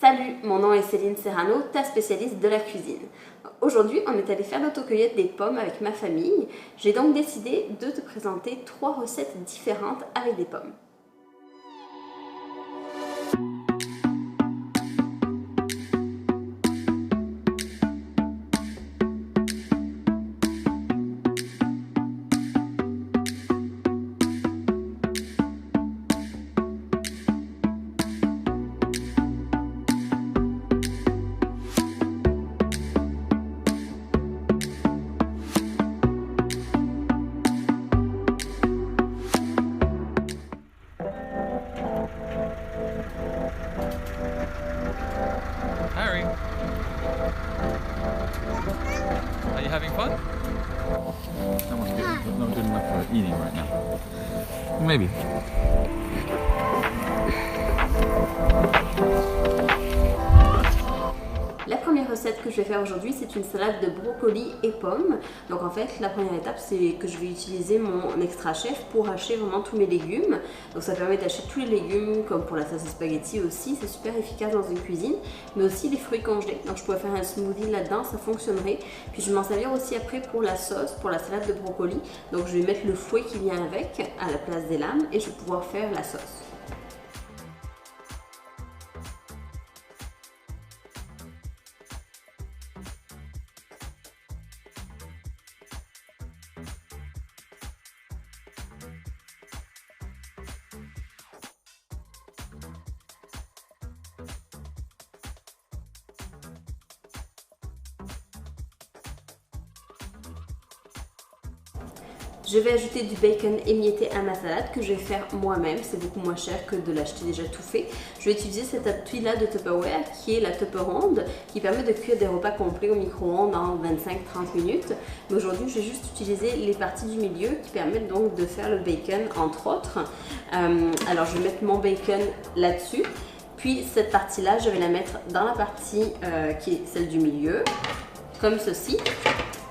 Salut, mon nom est Céline Serrano, ta spécialiste de la cuisine. Aujourd'hui, on est allé faire l'autocueillette des pommes avec ma famille. J'ai donc décidé de te présenter 3 recettes différentes avec des pommes. Harry, are you having fun? That must be not good enough for eating right now. Maybe. La première recette que je vais faire aujourd'hui, c'est une salade de brocolis et pommes. Donc en fait, la première étape, c'est que je vais utiliser mon extra chef pour hacher vraiment tous mes légumes. Donc ça permet d'acheter tous les légumes, comme pour la sauce spaghetti aussi. C'est super efficace dans une cuisine, mais aussi les fruits congelés. Donc je pourrais faire un smoothie là-dedans, ça fonctionnerait. Puis je vais m'en servir aussi après pour la sauce, pour la salade de brocolis. Donc je vais mettre le fouet qui vient avec à la place des lames et je vais pouvoir faire la sauce. Je vais ajouter du bacon émietté à ma salade que je vais faire moi-même. C'est beaucoup moins cher que de l'acheter déjà tout fait. Je vais utiliser cette attouille-là de Tupperware qui est la Tupperonde qui permet de cuire des repas complets au micro-ondes en 25-30 minutes. Mais aujourd'hui, je vais juste utiliser les parties du milieu qui permettent donc de faire le bacon entre autres. Alors, je vais mettre mon bacon là-dessus. Puis cette partie-là, je vais la mettre dans la partie qui est celle du milieu, comme ceci.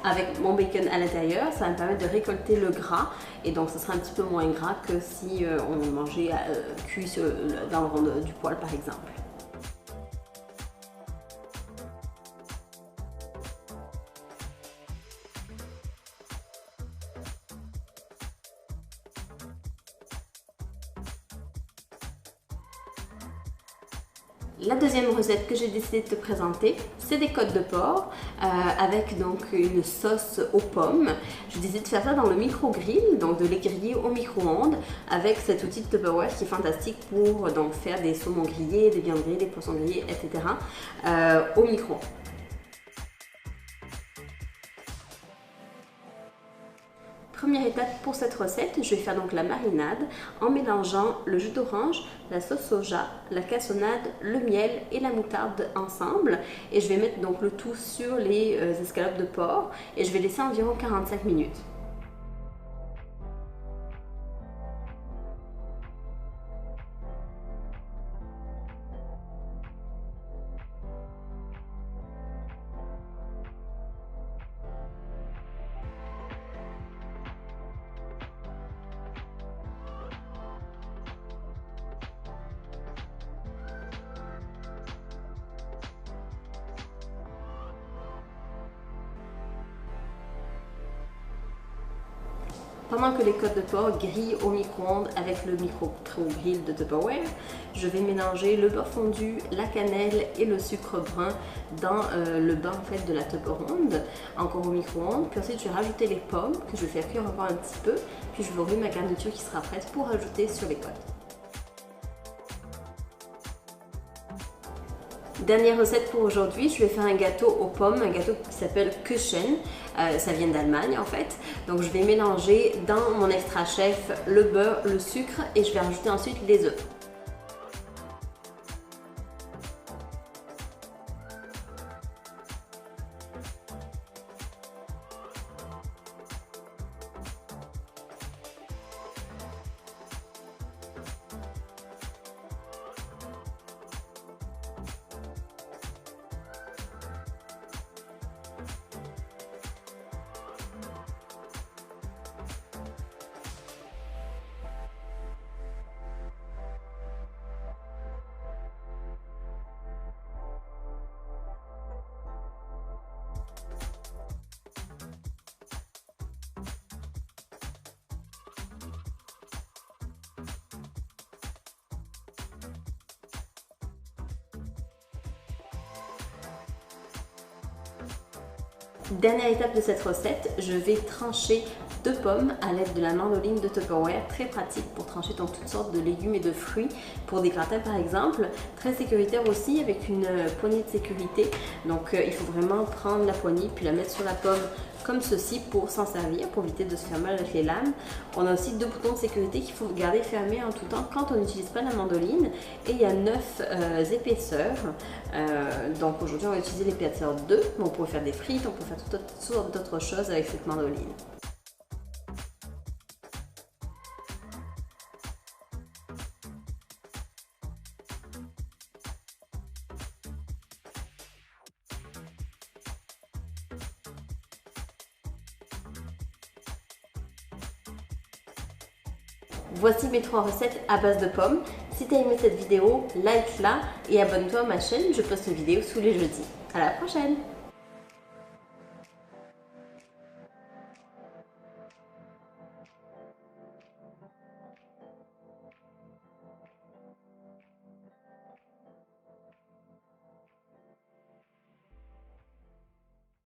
Avec mon bacon à l'intérieur, ça va me permettre de récolter le gras et donc ce sera un petit peu moins gras que si on mangeait cuit dans le rond du poêle par exemple. La deuxième recette que j'ai décidé de te présenter, c'est des côtes de porc avec donc une sauce aux pommes. J'ai décidé de faire ça dans le micro-grill, donc de les griller au micro-ondes avec cet outil de Tupperware qui est fantastique pour donc faire des saumons grillés, des viandes grillées, des poissons grillés, etc. Au micro-ondes. Première étape pour cette recette, je vais faire donc la marinade en mélangeant le jus d'orange, la sauce soja, la cassonade, le miel et la moutarde ensemble. Et je vais mettre donc le tout sur les escalopes de porc et je vais laisser environ 45 minutes. Pendant que les côtes de porc grillent au micro-ondes avec le micro-grill de Tupperware, je vais mélanger le beurre fondu, la cannelle et le sucre brun dans le bain en fait de la Tupperonde, encore au micro-ondes. Puis ensuite, je vais rajouter les pommes que je vais faire cuire encore un petit peu. Puis je vais ouvrir ma garniture qui sera prête pour ajouter sur les côtes. Dernière recette pour aujourd'hui, je vais faire un gâteau aux pommes, un gâteau qui s'appelle Kuchen. Ça vient d'Allemagne en fait. Donc je vais mélanger dans mon extra chef le beurre, le sucre et je vais rajouter ensuite les œufs. Dernière étape de cette recette, je vais trancher 2 pommes à l'aide de la mandoline de Tupperware, très pratique pour trancher dans toutes sortes de légumes et de fruits, pour des gratins par exemple, très sécuritaire aussi avec une poignée de sécurité, donc il faut vraiment prendre la poignée puis la mettre sur la pomme comme ceci pour s'en servir, pour éviter de se faire mal avec les lames. On a aussi 2 boutons de sécurité qu'il faut garder fermés en tout temps quand on n'utilise pas la mandoline, et il y a 9 épaisseurs, donc aujourd'hui on va utiliser l'épaisseur 2, mais on pourrait faire des frites, on peut faire toutes sortes d'autres choses avec cette mandoline. Voici mes 3 recettes à base de pommes. Si tu as aimé cette vidéo, like-la et abonne-toi à ma chaîne, je poste une vidéo tous les jeudis. À la prochaine!